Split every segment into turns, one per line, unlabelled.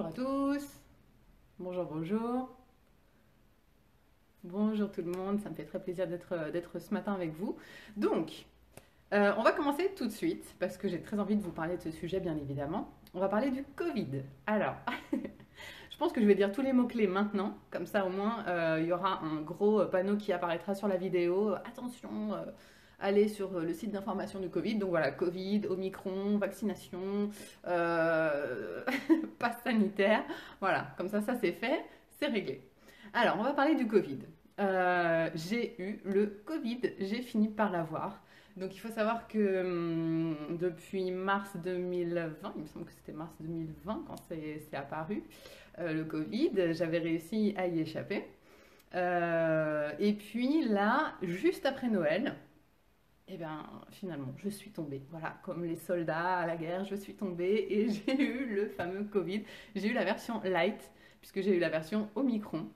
Bonjour à tous, bonjour, bonjour, bonjour tout le monde, ça me fait très plaisir d'être ce matin avec vous. Donc, on va commencer tout de suite, parce que j'ai très envie de vous parler de ce sujet, bien évidemment. On va parler du Covid. Alors, je pense que je vais dire tous les mots-clés maintenant, comme ça au moins il y aura un gros panneau qui apparaîtra sur la vidéo. Attention, allez sur le site d'information du Covid. Donc voilà, Covid, Omicron, vaccination, passe sanitaire. Voilà, comme ça c'est fait, c'est réglé. Alors, on va parler du Covid. J'ai eu le Covid, j'ai fini par l'avoir. Donc il faut savoir que depuis mars 2020, il me semble que c'était mars 2020 quand c'est apparu, le Covid, j'avais réussi à y échapper. Et puis là, juste après Noël, eh bien finalement, je suis tombée. Voilà, comme les soldats à la guerre, je suis tombée et j'ai eu le fameux Covid. J'ai eu la version light, puisque j'ai eu la version Omicron.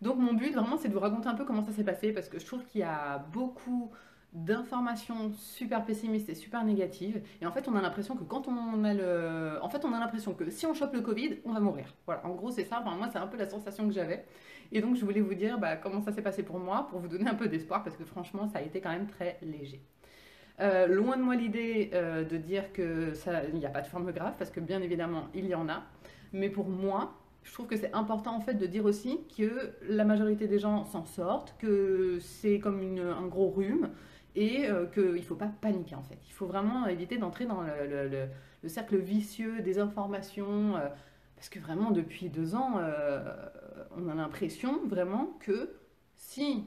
Donc mon but vraiment c'est de vous raconter un peu comment ça s'est passé parce que je trouve qu'il y a beaucoup d'informations super pessimistes et super négatives et en fait on a l'impression que quand on a le en fait on a l'impression que si on chope le Covid, on va mourir. Voilà, en gros c'est ça, enfin, moi c'est un peu la sensation que j'avais et donc je voulais vous dire comment ça s'est passé pour moi pour vous donner un peu d'espoir parce que franchement ça a été quand même très léger. Loin de moi l'idée de dire que ça il n'y a pas de forme grave parce que bien évidemment il y en a, mais pour moi je trouve que c'est important en fait de dire aussi que la majorité des gens s'en sortent, que c'est comme un gros rhume et qu'il ne faut pas paniquer en fait. Il faut vraiment éviter d'entrer dans le cercle vicieux des informations parce que vraiment depuis 2 ans, on a l'impression vraiment que si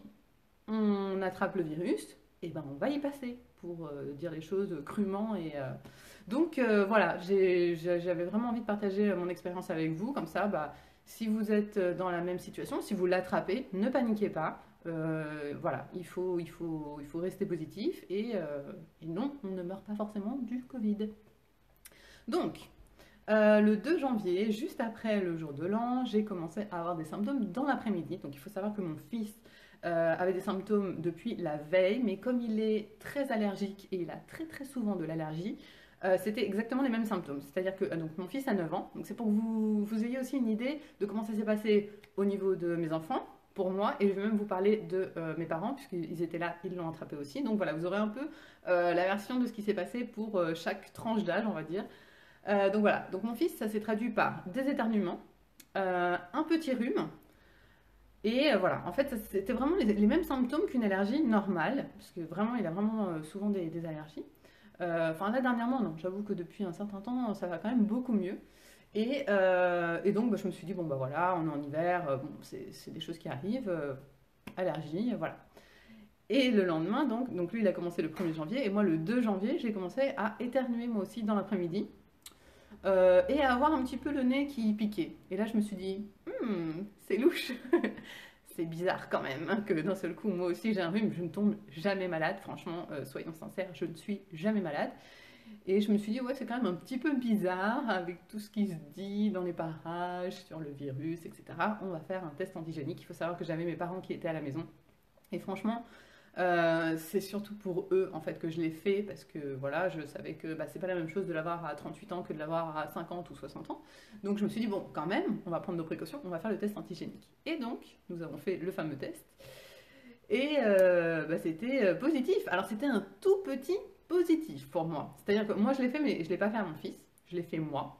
on attrape le virus, eh ben on va y passer pour dire les choses crûment donc voilà, j'avais vraiment envie de partager mon expérience avec vous, comme ça, si vous êtes dans la même situation, si vous l'attrapez, ne paniquez pas. Voilà, il faut rester positif et non, on ne meurt pas forcément du Covid. Donc, le 2 janvier, juste après le jour de l'an, j'ai commencé à avoir des symptômes dans l'après-midi. Donc il faut savoir que mon fils avait des symptômes depuis la veille, mais comme il est très allergique et il a très très souvent de l'allergie, c'était exactement les mêmes symptômes. C'est-à-dire que donc mon fils a 9 ans, donc c'est pour que vous ayez aussi une idée de comment ça s'est passé au niveau de mes enfants, pour moi, et je vais même vous parler de mes parents, puisqu'ils étaient là, ils l'ont attrapé aussi. Donc voilà, vous aurez un peu la version de ce qui s'est passé pour chaque tranche d'âge, on va dire. Donc voilà, donc mon fils, ça s'est traduit par des éternuements, un petit rhume, et voilà, en fait, c'était vraiment les mêmes symptômes qu'une allergie normale, parce que vraiment, il a vraiment souvent des allergies. Enfin, là, dernièrement, non, j'avoue que depuis un certain temps, ça va quand même beaucoup mieux. Et donc, je me suis dit, bon, voilà, on est en hiver, bon, c'est des choses qui arrivent, allergie, voilà. Et le lendemain, donc lui, il a commencé le 1er janvier, et moi, le 2 janvier, j'ai commencé à éternuer moi aussi dans l'après-midi, et à avoir un petit peu le nez qui piquait. Et là, je me suis dit, c'est louche. C'est bizarre quand même hein, que d'un seul coup, moi aussi j'ai un rhume, je ne tombe jamais malade. Franchement, soyons sincères, je ne suis jamais malade. Et je me suis dit, ouais, c'est quand même un petit peu bizarre avec tout ce qui se dit dans les parages sur le virus, etc. On va faire un test antigénique. Il faut savoir que j'avais mes parents qui étaient à la maison. Et franchement, c'est surtout pour eux en fait que je l'ai fait parce que voilà, je savais que c'est pas la même chose de l'avoir à 38 ans que de l'avoir à 50 ou 60 ans. Donc je me suis dit bon, quand même, on va prendre nos précautions, on va faire le test antigénique. Et donc, nous avons fait le fameux test et c'était positif. Alors c'était un tout petit positif pour moi. C'est-à-dire que moi je l'ai fait mais je l'ai pas fait à mon fils, je l'ai fait moi.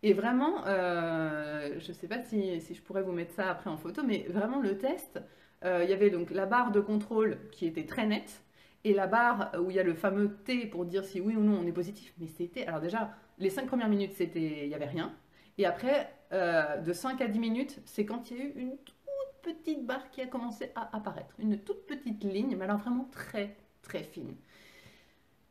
Et vraiment, je ne sais pas si je pourrais vous mettre ça après en photo, mais vraiment le test, il y avait donc la barre de contrôle qui était très nette et la barre où il y a le fameux T pour dire si oui ou non on est positif. Mais c'était, alors déjà, les 5 premières minutes, il n'y avait rien. Et après, de 5 à 10 minutes, c'est quand il y a eu une toute petite barre qui a commencé à apparaître. Une toute petite ligne, mais alors vraiment très, très fine.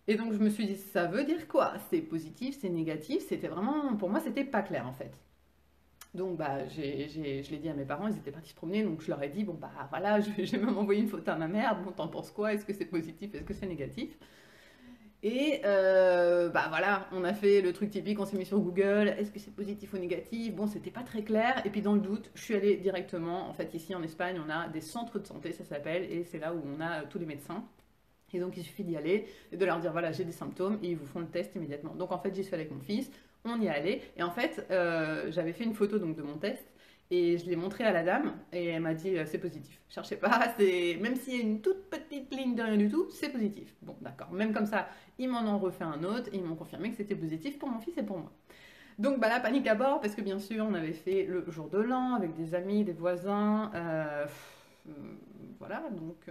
Et donc je me suis dit, ça veut dire quoi? C'est positif, c'est négatif? C'était vraiment, pour moi, c'était pas clair en fait. Donc je l'ai dit à mes parents, ils étaient partis se promener, donc je leur ai dit, bon voilà, j'ai même envoyé une photo à ma mère, bon t'en penses quoi? Est-ce que c'est positif? Est-ce que c'est négatif? Et voilà, on a fait le truc typique, on s'est mis sur Google, est-ce que c'est positif ou négatif? Bon, c'était pas très clair, et puis dans le doute, je suis allée directement, en fait ici en Espagne, on a des centres de santé, ça s'appelle, et c'est là où on a tous les médecins. Et donc il suffit d'y aller et de leur dire voilà j'ai des symptômes et ils vous font le test immédiatement. Donc en fait j'y suis allée avec mon fils, On y allait. Et en fait, j'avais fait une photo donc, de mon test. Et je l'ai montré à la dame et elle m'a dit c'est positif. Cherchez pas, même s'il y a une toute petite ligne de rien du tout, c'est positif. Bon, d'accord. Même comme ça, ils m'en ont refait un autre et ils m'ont confirmé que c'était positif pour mon fils et pour moi. Donc bah, la panique à bord, parce que bien sûr, on avait fait le jour de l'an avec des amis, des voisins. Voilà, donc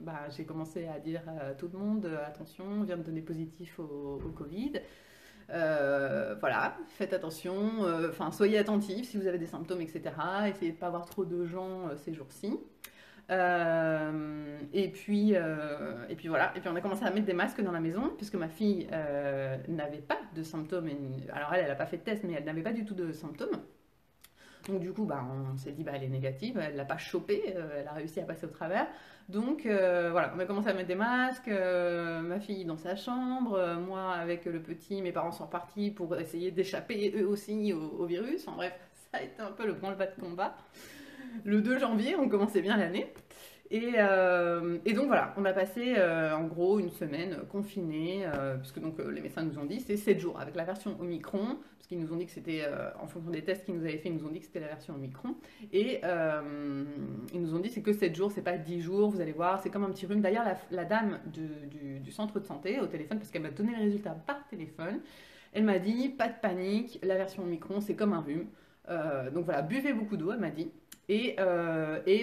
bah, j'ai commencé à dire à tout le monde attention, on vient de donner positif au Covid. Voilà, faites attention, enfin soyez attentifs si vous avez des symptômes, etc. Essayez de ne pas avoir trop de gens ces jours-ci. Et puis voilà, et puis on a commencé à mettre des masques dans la maison, puisque ma fille n'avait pas de symptômes. Alors elle n'a pas fait de test, mais elle n'avait pas du tout de symptômes. Donc du coup, bah, on s'est dit, bah, elle est négative, elle ne l'a pas chopée, elle a réussi à passer au travers. Donc voilà, on a commencé à mettre des masques, ma fille dans sa chambre, moi avec le petit, mes parents sont repartis pour essayer d'échapper eux aussi au virus. En bref, ça a été un peu le branle-bas de combat. Le 2 janvier, on commençait bien l'année. Et donc voilà, on a passé en gros une semaine confinée, puisque donc les médecins nous ont dit c'est 7 jours avec la version Omicron, parce qu'ils nous ont dit que c'était, en fonction des tests qu'ils nous avaient fait, ils nous ont dit que c'était la version Omicron, et ils nous ont dit c'est que 7 jours, c'est pas 10 jours, vous allez voir, c'est comme un petit rhume. D'ailleurs, la dame du centre de santé au téléphone, parce qu'elle m'a donné les résultats par téléphone, elle m'a dit pas de panique, la version Omicron c'est comme un rhume. Donc voilà, buvez beaucoup d'eau, elle m'a dit, et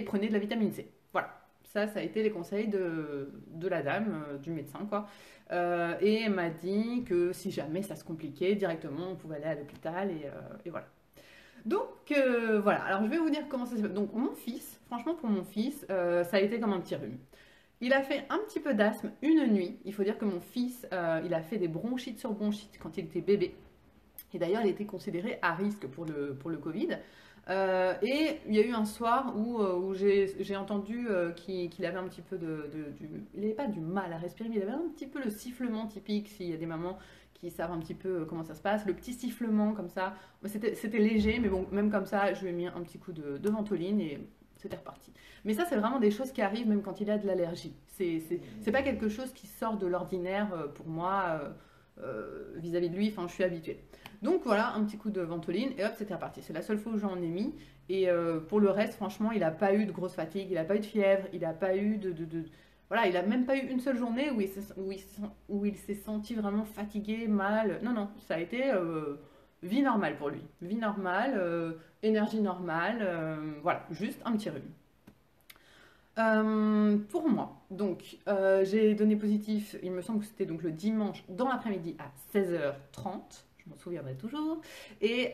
prenez de la vitamine C. Voilà, ça a été les conseils de la dame, du médecin, quoi. Et elle m'a dit que si jamais ça se compliquait, directement, on pouvait aller à l'hôpital, et voilà. Donc voilà, alors je vais vous dire comment ça s'est passé. Donc mon fils, franchement pour mon fils, ça a été comme un petit rhume. Il a fait un petit peu d'asthme une nuit. Il faut dire que mon fils, il a fait des bronchites sur bronchites quand il était bébé. Et d'ailleurs, il était considéré à risque pour le Covid. Et il y a eu un soir où j'ai entendu qu'il avait un petit peu il n'avait pas du mal à respirer, mais il avait un petit peu le sifflement typique, s'il y a des mamans qui savent un petit peu comment ça se passe, le petit sifflement comme ça. C'était léger, mais bon, même comme ça, je lui ai mis un petit coup de ventoline et c'était reparti. Mais ça, c'est vraiment des choses qui arrivent même quand il a de l'allergie. C'est pas quelque chose qui sort de l'ordinaire pour moi vis-à-vis de lui, enfin, je suis habituée. Donc voilà, un petit coup de ventoline et hop, c'était reparti. C'est la seule fois où j'en ai mis. Et pour le reste, franchement, il n'a pas eu de grosse fatigue, il n'a pas eu de fièvre, il n'a pas eu voilà, il n'a même pas eu une seule journée où il s'est senti vraiment fatigué, mal. Non, non, ça a été vie normale pour lui. Vie normale, énergie normale, voilà, juste un petit rhume. Pour moi, donc j'ai donné positif, il me semble que c'était donc le dimanche dans l'après-midi à 16h30, je m'en souviendrai toujours. Et,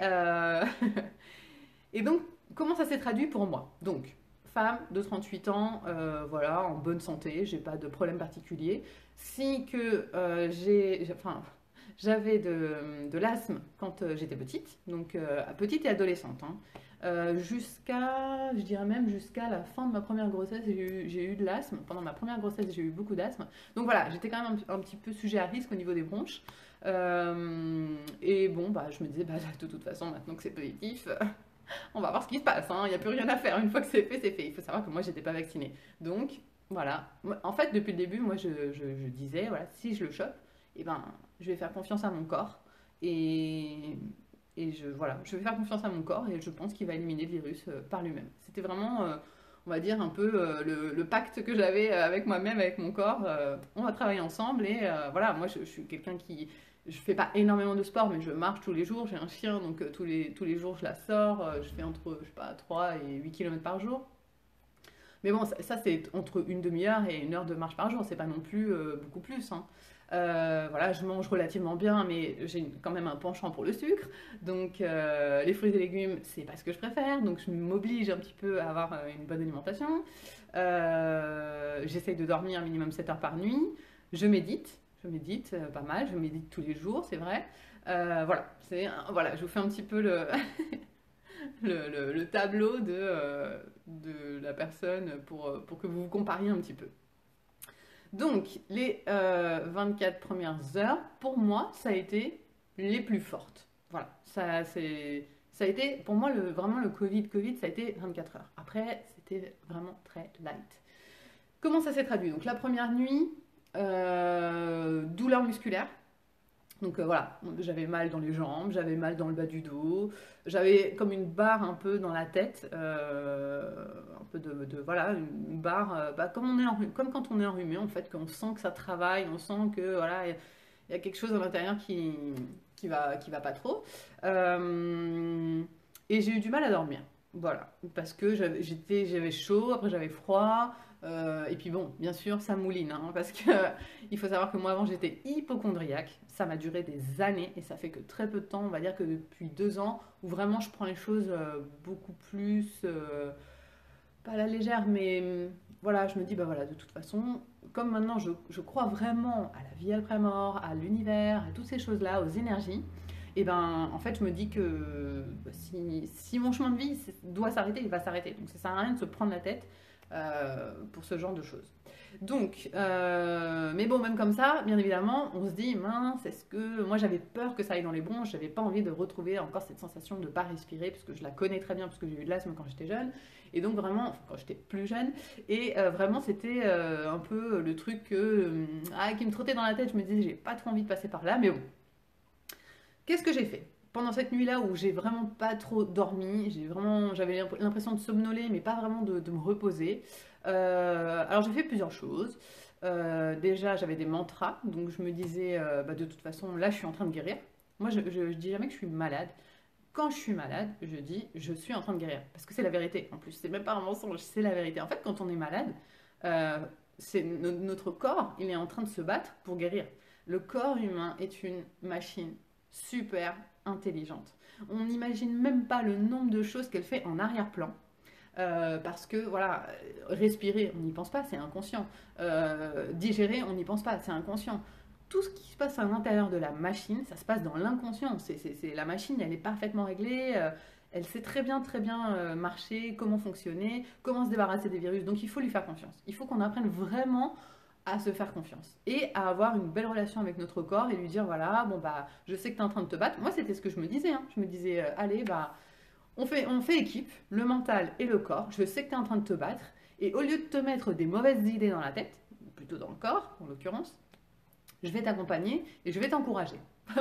et donc, comment ça s'est traduit pour moi? Donc, femme de 38 ans, voilà, en bonne santé, j'ai pas de problème particulier. Si que enfin, j'avais de l'asthme quand j'étais petite, donc petite et adolescente, hein. Je dirais même jusqu'à la fin de ma première grossesse, j'ai eu de l'asthme. Pendant ma première grossesse, j'ai eu beaucoup d'asthme. Donc voilà, j'étais quand même un petit peu sujet à risque au niveau des bronches. Et bon, bah, je me disais, bah, de toute façon, maintenant que c'est positif, on va voir ce qui se passe, hein. Il n'y a plus rien à faire. Une fois que c'est fait, c'est fait. Il faut savoir que moi, j'étais pas vaccinée. Donc voilà. En fait, depuis le début, moi, je disais, voilà, si je le chope, eh ben, je vais faire confiance à mon corps. Et, voilà, je vais faire confiance à mon corps et je pense qu'il va éliminer le virus par lui-même. C'était vraiment, on va dire, un peu le pacte que j'avais avec moi-même, avec mon corps. On va travailler ensemble et voilà, moi je suis quelqu'un qui. Je fais pas énormément de sport, mais je marche tous les jours. J'ai un chien, donc tous les jours je la sors. Je fais entre, je sais pas, 3 et 8 km par jour. Mais bon, ça c'est entre une demi-heure et une heure de marche par jour. C'est pas non plus beaucoup plus, hein. Voilà, je mange relativement bien, mais j'ai quand même un penchant pour le sucre. Donc, les fruits et légumes, c'est pas ce que je préfère. Donc, je m'oblige un petit peu à avoir une bonne alimentation. J'essaye de dormir un minimum 7 heures par nuit. Je médite pas mal. Je médite tous les jours, c'est vrai. Voilà, voilà, je vous fais un petit peu le tableau de la personne pour que vous vous compariez un petit peu. Donc, les 24 premières heures, pour moi, ça a été les plus fortes. Voilà, ça a été, pour moi, vraiment le Covid, ça a été 24 heures. Après, c'était vraiment très light. Comment ça s'est traduit? Donc, la première nuit, douleur musculaire. Donc voilà, j'avais mal dans les jambes, j'avais mal dans le bas du dos, j'avais comme une barre un peu dans la tête, un peu voilà, une barre, bah, comme quand on est enrhumé en fait, qu'on sent que ça travaille, on sent que voilà, il y a quelque chose à l'intérieur qui va pas trop. Euh, et j'ai eu du mal à dormir. Voilà, parce que j'avais chaud, après j'avais froid, et puis bon, bien sûr, ça mouline, hein, parce que il faut savoir que moi avant j'étais hypochondriaque, ça m'a duré des années, et ça fait que très peu de temps, on va dire que depuis 2 ans, où vraiment je prends les choses beaucoup plus, pas à la légère, mais voilà, je me dis, bah voilà, de toute façon, comme maintenant je crois vraiment à la vie après mort, à l'univers, à toutes ces choses-là, aux énergies, et ben en fait je me dis que si mon chemin de vie doit s'arrêter, il va s'arrêter. Donc ça sert à rien de se prendre la tête pour ce genre de choses. Donc, mais bon, même comme ça, bien évidemment, on se dit, mince, est-ce que moi j'avais peur que ça aille dans les bronches, j'avais pas envie de retrouver encore cette sensation de ne pas respirer, parce que je la connais très bien, parce que j'ai eu de l'asthme quand j'étais jeune, et donc vraiment, enfin, quand j'étais plus jeune, et vraiment c'était un peu le truc qui me trottait dans la tête, je me disais, j'ai pas trop envie de passer par là, mais bon, qu'est-ce que j'ai fait pendant cette nuit-là où j'ai vraiment pas trop dormi, j'avais l'impression de somnoler, mais pas vraiment de me reposer. Alors j'ai fait plusieurs choses. Déjà, j'avais des mantras, donc je me disais, bah, de toute façon, là, je suis en train de guérir. Moi, je dis jamais que je suis malade. Quand je suis malade, je dis, je suis en train de guérir, parce que c'est la vérité. En plus, c'est même pas un mensonge, c'est la vérité. En fait, quand on est malade, euh, notre corps, il est en train de se battre pour guérir. Le corps humain est une machine super intelligente. On n'imagine même pas le nombre de choses qu'elle fait en arrière-plan. Parce que voilà, respirer, on n'y pense pas, c'est inconscient. Digérer, on n'y pense pas, c'est inconscient. Tout ce qui se passe à l'intérieur de la machine, ça se passe dans l'inconscient. La machine, elle est parfaitement réglée. Elle sait très bien marcher, comment fonctionner, comment se débarrasser des virus. Donc il faut lui faire confiance. Il faut qu'on apprenne vraiment à se faire confiance et à avoir une belle relation avec notre corps et lui dire voilà, bon bah, je sais que tu es en train de te battre. Moi, c'était ce que je me disais. Hein. Je me disais, allez, bah, on fait équipe, le mental et le corps. Je sais que tu es en train de te battre. Et au lieu de te mettre des mauvaises idées dans la tête, plutôt dans le corps en l'occurrence, je vais t'accompagner et je vais t'encourager.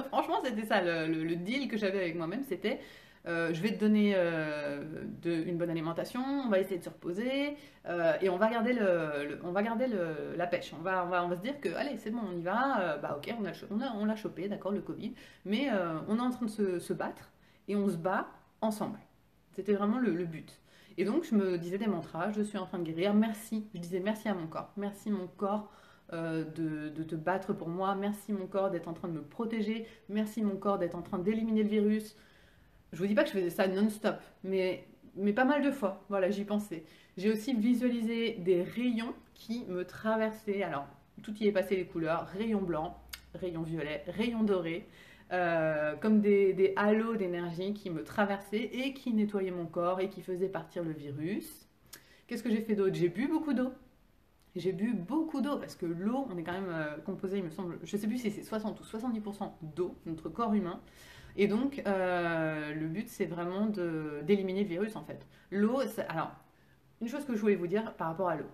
Franchement, c'était ça le deal que j'avais avec moi-même. C'était je vais te donner une bonne alimentation, on va essayer de se reposer et on va garder, la pêche. On va se dire que, allez, c'est bon, on y va. Bah, ok, on l'a chopé, d'accord, le Covid, mais on est en train de se battre et on se bat ensemble. C'était vraiment le but. Et donc, je me disais des mantras, je suis en train de guérir, merci. Je disais merci à mon corps, merci mon corps de te battre pour moi, merci mon corps d'être en train de me protéger, merci mon corps d'être en train d'éliminer le virus. Je vous dis pas que je faisais ça non-stop, mais pas mal de fois, voilà, j'y pensais. J'ai aussi visualisé des rayons qui me traversaient, alors tout y est passé les couleurs, rayon blanc, rayon violet, rayon doré, comme des halos d'énergie qui me traversaient et qui nettoyaient mon corps et qui faisaient partir le virus. Qu'est-ce que j'ai fait d'autre? J'ai bu beaucoup d'eau. J'ai bu beaucoup d'eau parce que l'eau, on est quand même composé, il me semble, je ne sais plus si c'est 60 ou 70% d'eau, notre corps humain. Et donc, le but, c'est vraiment d'éliminer le virus en fait. L'eau, alors, une chose que je voulais vous dire par rapport à l'eau.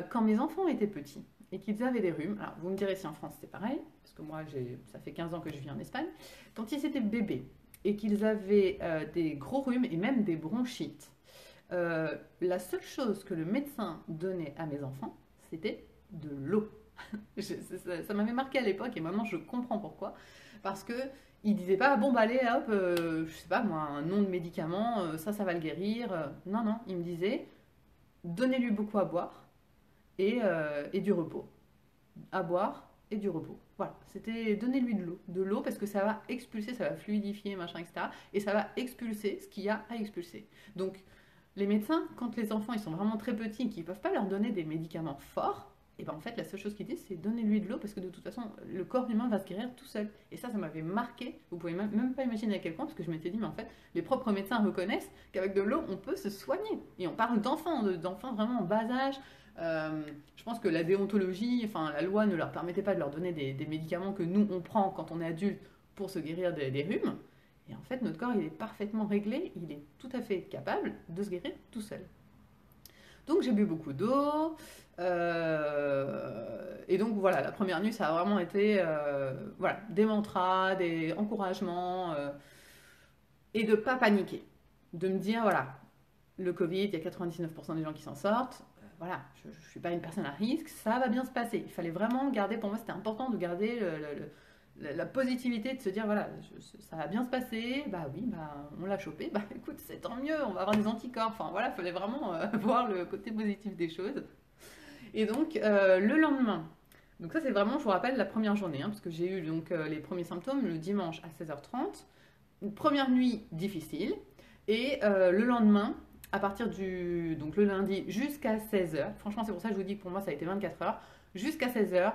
Quand mes enfants étaient petits et qu'ils avaient des rhumes, alors vous me direz si en France c'est pareil, parce que moi, ça fait 15 ans que je vis en Espagne, quand ils étaient bébés et qu'ils avaient des gros rhumes et même des bronchites, la seule chose que le médecin donnait à mes enfants, c'était de l'eau. Ça m'avait marqué à l'époque et maintenant je comprends pourquoi. Parce que il disait pas bon bah allez hop, je sais pas moi, un nom de médicament, ça va le guérir. Non non, il me disait donnez-lui beaucoup à boire et du repos. À boire et du repos. Voilà, c'était donnez-lui de l'eau parce que ça va expulser, ça va fluidifier machin etc. Et ça va expulser ce qu'il y a à expulser. Donc les médecins, quand les enfants ils sont vraiment très petits et qu'ils ne peuvent pas leur donner des médicaments forts, et ben en fait la seule chose qu'ils disent c'est donnez-lui de l'eau parce que de toute façon le corps humain va se guérir tout seul. Et ça m'avait marqué, vous pouvez même pas imaginer à quel point, parce que je m'étais dit mais en fait les propres médecins reconnaissent qu'avec de l'eau on peut se soigner. Et on parle d'enfants vraiment en bas âge. Je pense que la déontologie, enfin la loi ne leur permettait pas de leur donner des médicaments que nous on prend quand on est adulte pour se guérir des rhumes. Et en fait, notre corps, il est parfaitement réglé, il est tout à fait capable de se guérir tout seul. Donc j'ai bu beaucoup d'eau, Et donc voilà, la première nuit, ça a vraiment été voilà, des mantras, des encouragements, et de ne pas paniquer. De me dire, voilà, le Covid, il y a 99% des gens qui s'en sortent. Voilà, je ne suis pas une personne à risque, ça va bien se passer. Il fallait vraiment garder, pour moi c'était important de garder la positivité, de se dire, voilà, ça va bien se passer, bah oui, bah, on l'a chopé, bah écoute, c'est tant mieux, on va avoir des anticorps. Enfin voilà, il fallait vraiment voir le côté positif des choses. Et donc, le lendemain, donc ça c'est vraiment, je vous rappelle, la première journée, hein, parce que j'ai eu donc les premiers symptômes le dimanche à 16h30. Une première nuit difficile, et le lendemain, à partir du, donc le lundi jusqu'à 16h, franchement c'est pour ça que je vous dis que pour moi ça a été 24 heures, jusqu'à 16h,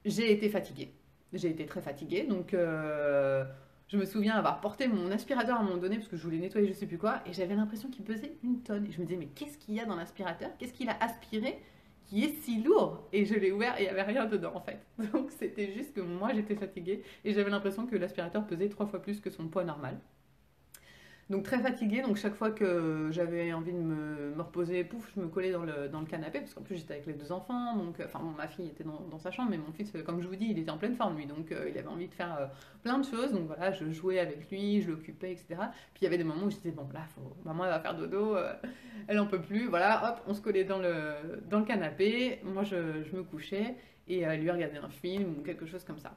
j'ai été fatiguée. J'ai été très fatiguée, donc je me souviens avoir porté mon aspirateur à un moment donné parce que je voulais nettoyer je sais plus quoi, et j'avais l'impression qu'il pesait une tonne. Et je me disais, mais qu'est-ce qu'il y a dans l'aspirateur? Qu'est-ce qu'il a aspiré qui est si lourd? Et je l'ai ouvert et il n'y avait rien dedans en fait. Donc c'était juste que moi j'étais fatiguée et j'avais l'impression que l'aspirateur pesait 3 fois plus que son poids normal. Donc très fatiguée, donc chaque fois que j'avais envie de me reposer, pouf, je me collais dans le canapé, parce qu'en plus j'étais avec les deux enfants, donc, enfin bon, ma fille était dans sa chambre, mais mon fils, comme je vous dis, il était en pleine forme lui, donc il avait envie de faire plein de choses, donc voilà, je jouais avec lui, je l'occupais, etc. Puis il y avait des moments où je disais, bon là, maman elle va faire dodo, elle en peut plus, voilà, hop, on se collait dans le canapé, moi je me couchais, et lui regarder un film ou quelque chose comme ça.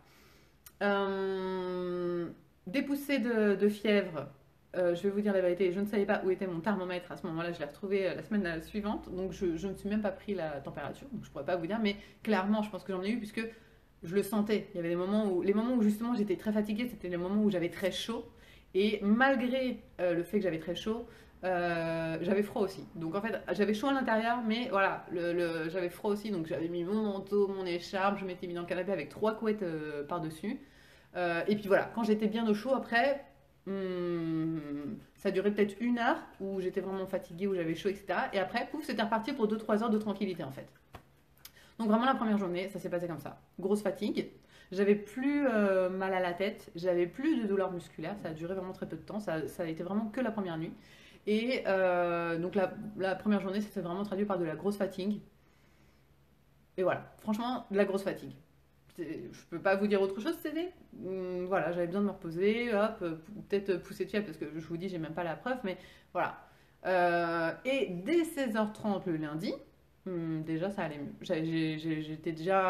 Des poussées de fièvre, je vais vous dire la vérité, je ne savais pas où était mon thermomètre à ce moment-là, je l'ai retrouvé la semaine suivante, donc je ne me suis même pas pris la température, donc je ne pourrais pas vous dire, mais clairement je pense que j'en ai eu puisque je le sentais. Il y avait des moments où, les moments où justement j'étais très fatiguée, c'était les moments où j'avais très chaud, et malgré le fait que j'avais très chaud, j'avais froid aussi. Donc en fait, j'avais chaud à l'intérieur, mais voilà, j'avais froid aussi, donc j'avais mis mon manteau, mon écharpe, je m'étais mis dans le canapé avec 3 couettes par-dessus. Et puis voilà, quand j'étais bien au chaud après, ça durait peut-être 1 heure où j'étais vraiment fatiguée, où j'avais chaud, etc. Et après, pouf, c'était reparti pour 2-3 heures de tranquillité en fait. Donc vraiment la première journée, ça s'est passé comme ça. Grosse fatigue. J'avais plus mal à la tête, j'avais plus de douleurs musculaires, ça a duré vraiment très peu de temps, ça a été vraiment que la première nuit. Et donc la première journée, ça s'est vraiment traduit par de la grosse fatigue. Et voilà, franchement, de la grosse fatigue. Je peux pas vous dire autre chose, c'était voilà, j'avais besoin de me reposer, hop, peut-être pousser de fièvre parce que je vous dis, j'ai même pas la preuve, mais voilà. Et dès 16h30 le lundi, déjà ça allait mieux.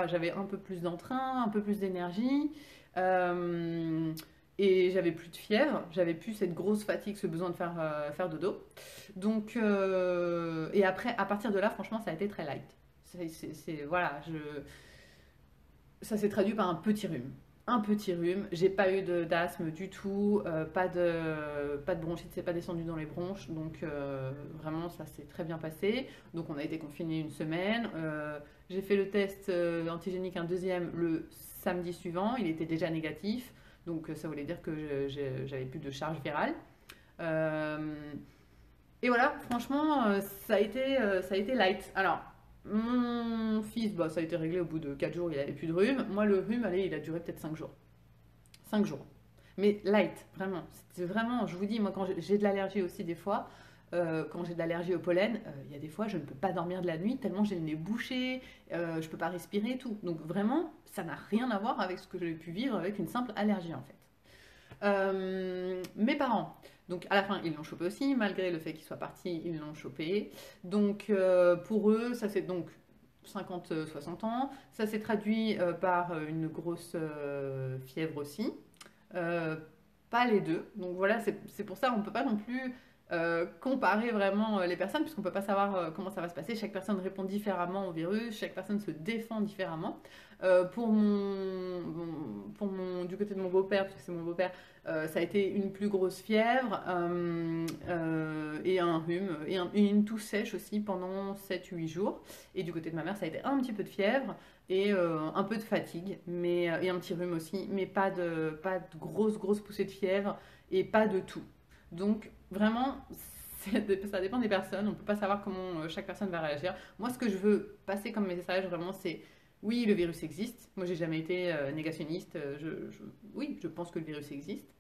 J'avais un peu plus d'entrain, un peu plus d'énergie, et j'avais plus de fièvre, j'avais plus cette grosse fatigue, ce besoin de faire dodo. Donc, et après, à partir de là, franchement, ça a été très light. Voilà, ça s'est traduit par un petit rhume. Un petit rhume, j'ai pas eu d'asthme du tout, pas de bronchite, c'est pas descendu dans les bronches, donc vraiment ça s'est très bien passé. Donc on a été confinés une semaine. J'ai fait le test antigénique un deuxième le samedi suivant, il était déjà négatif, donc ça voulait dire que j'avais plus de charge virale. Euh, et voilà, franchement, ça a été light. Alors, mon fils, bah, ça a été réglé au bout de 4 jours, il avait plus de rhume. Moi, le rhume, allez, il a duré peut-être 5 jours. 5 jours. Mais light, vraiment. C'était vraiment, je vous dis, moi, quand j'ai de l'allergie aussi, des fois, quand j'ai de l'allergie au pollen, il y a des fois, je ne peux pas dormir de la nuit tellement j'ai le nez bouché, je ne peux pas respirer et tout. Donc, vraiment, ça n'a rien à voir avec ce que j'ai pu vivre avec une simple allergie, en fait. Mes parents, donc à la fin, ils l'ont chopé aussi, malgré le fait qu'ils soient partis, ils l'ont chopé. Donc pour eux, ça c'est donc 50-60 ans, ça s'est traduit par une grosse fièvre aussi. Euh, Pas les deux. Donc voilà, c'est pour ça on ne peut pas non plus comparer vraiment les personnes, puisqu'on ne peut pas savoir comment ça va se passer. Chaque personne répond différemment au virus, chaque personne se défend différemment. Du côté de mon beau-père, parce que c'est mon beau-père, ça a été une plus grosse fièvre et un rhume et une toux sèche aussi pendant 7-8 jours. Et du côté de ma mère, ça a été un petit peu de fièvre et un peu de fatigue et un petit rhume aussi, mais pas de grosses poussées de fièvre et pas de tout. Donc vraiment, ça dépend des personnes, on ne peut pas savoir comment chaque personne va réagir. Moi, ce que je veux passer comme message vraiment, c'est oui, le virus existe. Moi, j'ai jamais été négationniste. Oui, je pense que le virus existe.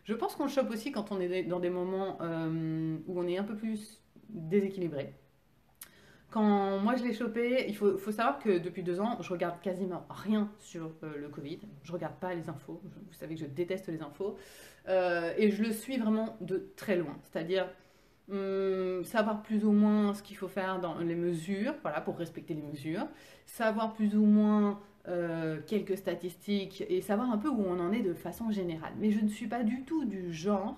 Je pense qu'on le chope aussi quand on est dans des moments où on est un peu plus déséquilibré. Quand moi je l'ai chopé, faut savoir que depuis 2 ans, je regarde quasiment rien sur le Covid. Je regarde pas les infos. Vous savez que je déteste les infos. Et je le suis vraiment de très loin. C'est-à-dire savoir plus ou moins ce qu'il faut faire dans les mesures, voilà, pour respecter les mesures. Savoir plus ou moins quelques statistiques et savoir un peu où on en est de façon générale. Mais je ne suis pas du tout du genre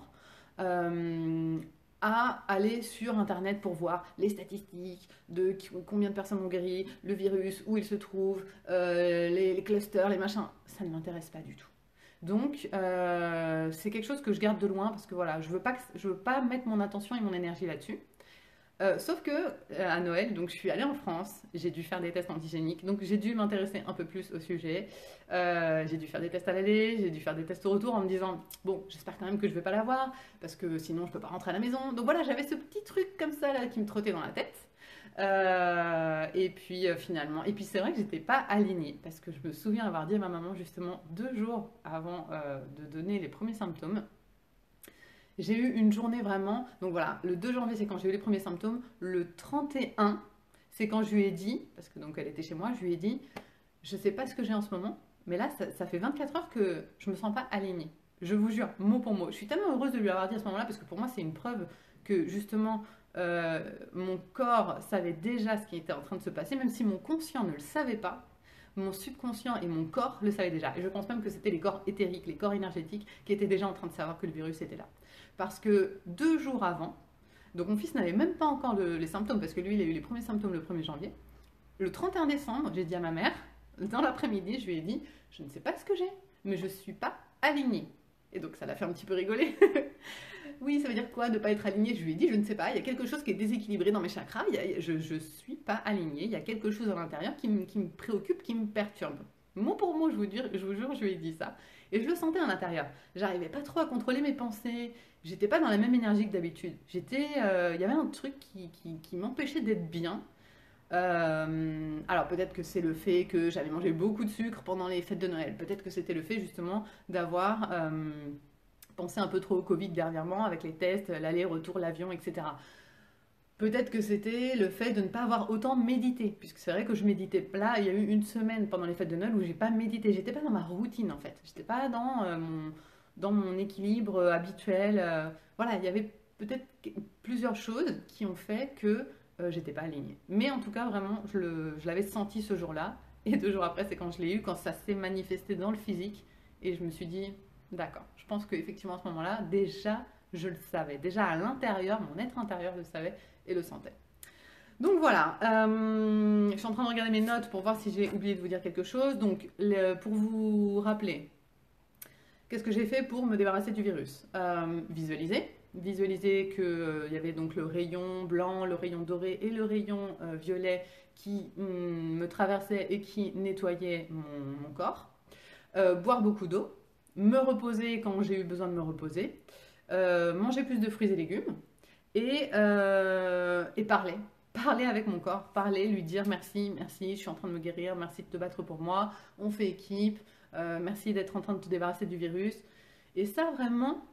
euh, à aller sur Internet pour voir les statistiques de combien de personnes ont guéri, le virus, où il se trouve, les clusters, les machins. Ça ne m'intéresse pas du tout. Donc, c'est quelque chose que je garde de loin parce que voilà, je veux pas mettre mon attention et mon énergie là-dessus. Sauf que à Noël, donc je suis allée en France, j'ai dû faire des tests antigéniques, donc j'ai dû m'intéresser un peu plus au sujet. J'ai dû faire des tests à l'aller, j'ai dû faire des tests au retour en me disant bon, j'espère quand même que je vais pas l'avoir parce que sinon je peux pas rentrer à la maison. Donc voilà, j'avais ce petit truc comme ça là qui me trottait dans la tête. Et puis finalement, et puis c'est vrai que j'étais pas alignée parce que je me souviens avoir dit à ma maman justement 2 jours avant de donner les premiers symptômes. J'ai eu une journée vraiment. Donc voilà, le 2 janvier, c'est quand j'ai eu les premiers symptômes. Le 31, c'est quand je lui ai dit, parce que donc elle était chez moi, je lui ai dit, je sais pas ce que j'ai en ce moment, mais là, ça fait 24 heures que je me sens pas alignée. Je vous jure, mot pour mot. Je suis tellement heureuse de lui avoir dit à ce moment-là, parce que pour moi, c'est une preuve que justement, mon corps savait déjà ce qui était en train de se passer, même si mon conscient ne le savait pas. Mon subconscient et mon corps le savaient déjà. Et je pense même que c'était les corps éthériques, les corps énergétiques qui étaient déjà en train de savoir que le virus était là. Parce que 2 jours avant, donc mon fils n'avait même pas encore les symptômes, parce que lui, il a eu les premiers symptômes le 1er janvier. Le 31 décembre, j'ai dit à ma mère, dans l'après-midi, je lui ai dit, je ne sais pas ce que j'ai, mais je ne suis pas alignée. Et donc ça l'a fait un petit peu rigoler. Oui, ça veut dire quoi de ne pas être alignée? Je lui ai dit, je ne sais pas, il y a quelque chose qui est déséquilibré dans mes chakras, je ne suis pas alignée, il y a quelque chose à l'intérieur qui me préoccupe, qui me perturbe. Mot pour mot, je vous jure, je lui ai dit ça. Et je le sentais à l'intérieur. J'arrivais pas trop à contrôler mes pensées, j'étais pas dans la même énergie que d'habitude. Il y avait un truc qui m'empêchait d'être bien. Alors peut-être que c'est le fait que j'avais mangé beaucoup de sucre pendant les fêtes de Noël. Peut-être que c'était le fait justement d'avoir pensé un peu trop au Covid dernièrement avec les tests, l'aller-retour, l'avion, etc. Peut-être que c'était le fait de ne pas avoir autant médité, puisque c'est vrai que je méditais. Là, il y a eu une semaine pendant les fêtes de Noël où j'ai pas médité. J'étais pas dans ma routine en fait. J'étais pas dans mon équilibre habituel. Voilà, il y avait peut-être plusieurs choses qui ont fait que j'étais pas alignée. Mais en tout cas, vraiment, je l'avais senti ce jour-là. Et 2 jours après, c'est quand je l'ai eu, quand ça s'est manifesté dans le physique. Et je me suis dit, d'accord, je pense qu'effectivement à ce moment-là, déjà, je le savais. Déjà à l'intérieur, mon être intérieur le savait et le sentait. Donc voilà, je suis en train de regarder mes notes pour voir si j'ai oublié de vous dire quelque chose. Donc pour vous rappeler, qu'est-ce que j'ai fait pour me débarrasser du virus? Visualiser qu'il y avait donc le rayon blanc, le rayon doré et le rayon violet qui me traversait et qui nettoyait mon corps. Boire beaucoup d'eau, me reposer quand j'ai eu besoin de me reposer, manger plus de fruits et légumes et parler. Parler avec mon corps, parler, lui dire merci, merci, je suis en train de me guérir, merci de te battre pour moi, on fait équipe, merci d'être en train de te débarrasser du virus. Et ça, vraiment,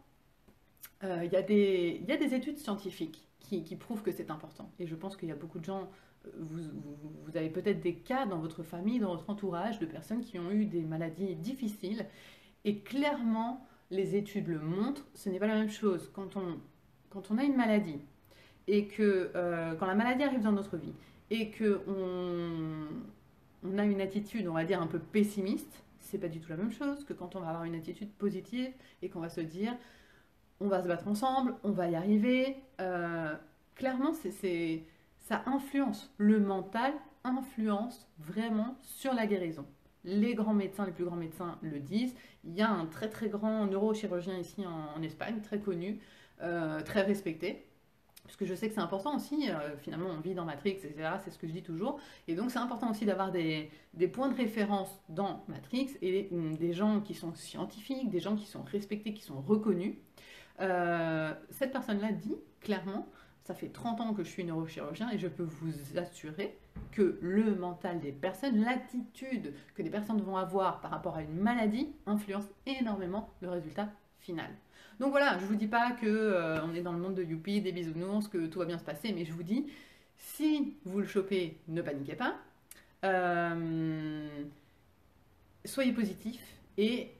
il y a des études scientifiques qui prouvent que c'est important. Et je pense qu'il y a beaucoup de gens, vous avez peut-être des cas dans votre famille, dans votre entourage, de personnes qui ont eu des maladies difficiles. Et clairement, les études le montrent, ce n'est pas la même chose quand on a une maladie et que quand la maladie arrive dans notre vie et que on a une attitude, on va dire, un peu pessimiste, c'est pas du tout la même chose que quand on va avoir une attitude positive et qu'on va se dire on va se battre ensemble, on va y arriver. Clairement, ça influence. Le mental influence vraiment sur la guérison. Les grands médecins, les plus grands médecins le disent. Il y a un très très grand neurochirurgien ici en Espagne, très connu, très respecté. Parce que je sais que c'est important aussi, finalement on vit dans Matrix, etc. C'est ce que je dis toujours. Et donc c'est important aussi d'avoir des points de référence dans Matrix et des gens qui sont scientifiques, des gens qui sont respectés, qui sont reconnus. Cette personne-là dit clairement, ça fait 30 ans que je suis neurochirurgien et je peux vous assurer que le mental des personnes, l'attitude que les personnes vont avoir par rapport à une maladie influence énormément le résultat final. Donc voilà, je ne vous dis pas que on est dans le monde de Youpi, des bisounours, que tout va bien se passer, mais je vous dis, Si vous le chopez, ne paniquez pas. Euh, Soyez positif et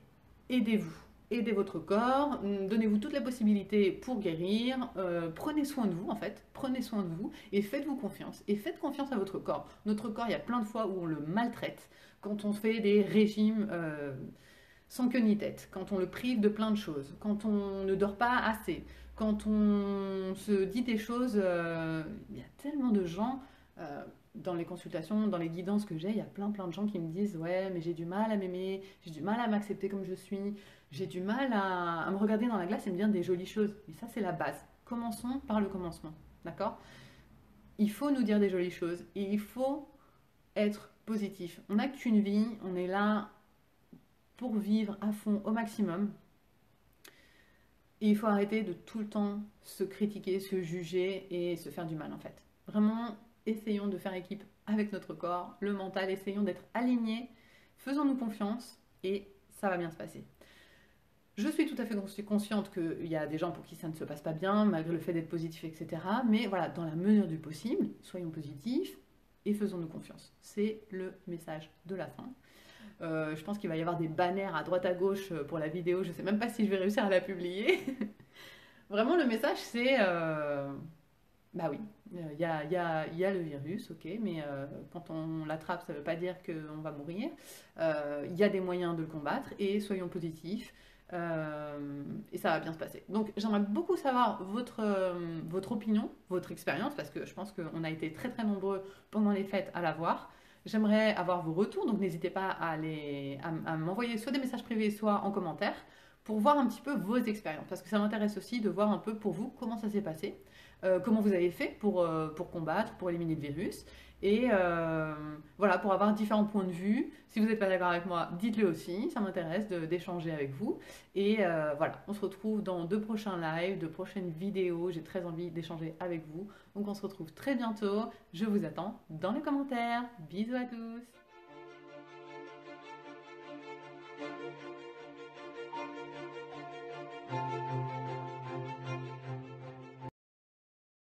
aidez-vous. Aidez votre corps, donnez-vous toutes les possibilités pour guérir, prenez soin de vous en fait, prenez soin de vous et faites-vous confiance. Et faites confiance à votre corps. Notre corps, il y a plein de fois où on le maltraite, quand on fait des régimes sans queue ni tête, quand on le prive de plein de choses, quand on ne dort pas assez, quand on se dit des choses, il y a tellement de gens dans les consultations, dans les guidances que j'ai, il y a plein de gens qui me disent ouais mais j'ai du mal à m'aimer, j'ai du mal à m'accepter comme je suis, j'ai du mal à me regarder dans la glace et me dire des jolies choses. Et ça c'est la base. Commençons par le commencement, d'accord? Il faut nous dire des jolies choses et il faut être positif. On n'a qu'une vie, on est là pour vivre à fond au maximum. Et il faut arrêter de tout le temps se critiquer, se juger et se faire du mal en fait. Vraiment, essayons de faire équipe avec notre corps, le mental, essayons d'être alignés, faisons-nous confiance et ça va bien se passer. Je suis tout à fait consciente qu'il y a des gens pour qui ça ne se passe pas bien, malgré le fait d'être positif, etc. Mais voilà, dans la mesure du possible, soyons positifs et faisons-nous confiance. C'est le message de la fin. Je pense qu'il va y avoir des banners à droite à gauche pour la vidéo. Je ne sais même pas si je vais réussir à la publier. Vraiment, le message, c'est bah oui, il y a le virus, ok, mais quand on l'attrape, ça ne veut pas dire qu'on va mourir. Il y a des moyens de le combattre et soyons positifs. Et ça va bien se passer. Donc j'aimerais beaucoup savoir votre opinion, votre expérience, parce que je pense qu'on a été très nombreux pendant les fêtes à la voir. J'aimerais avoir vos retours, donc n'hésitez pas à m'envoyer soit des messages privés, soit en commentaire, pour voir un petit peu vos expériences, parce que ça m'intéresse aussi de voir un peu pour vous comment ça s'est passé, comment vous avez fait pour combattre, pour éliminer le virus, et voilà, pour avoir différents points de vue. Si vous n'êtes pas d'accord avec moi, dites-le aussi, ça m'intéresse d'échanger avec vous. Et voilà, on se retrouve dans de prochains lives, de prochaines vidéos, j'ai très envie d'échanger avec vous. Donc on se retrouve très bientôt, je vous attends dans les commentaires. Bisous à tous!